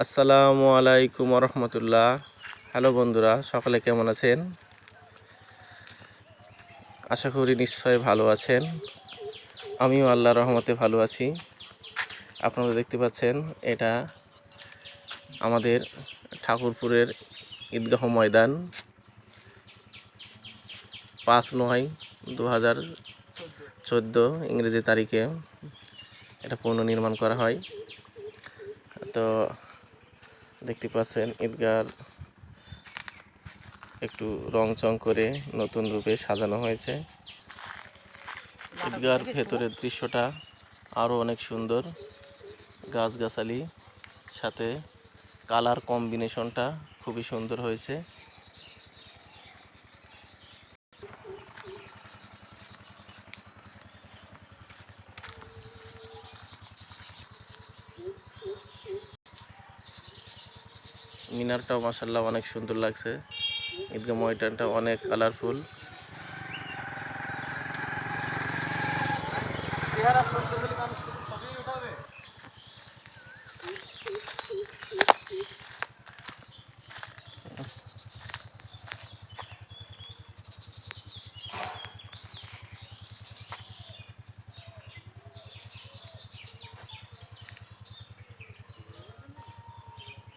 আসসালামু আলাইকুম রহমতুল্লাহ। হ্যালো বন্ধুরা, সকলে কেমন আছেন? আশা করি নিশ্চয় ভালো আছেন। আমিও আল্লাহর রহমতে ভালো আছি। আপনারা দেখতে পাচ্ছেন, এটা আমাদের ঠাকুরপুরের ঈদগাহ ময়দান। 5/9/2014 ইংরেজি তারিখে এটা পুনর্নির্মাণ করা হয়। তো দেখতে পাচ্ছেন, ঈদগাহর একটু রংচং করে নতুন রূপে সাজানো হয়েছে। ঈদগাহর ভেতরের দৃশ্যটা আরও অনেক সুন্দর। গাছগাছালি সাথে কালার কম্বিনেশনটা খুবই সুন্দর হয়েছে। মিনারটাও মাশাআল্লাহ অনেক সুন্দর লাগছে। ঈদগাহ ময়দানটা অনেক কালারফুল।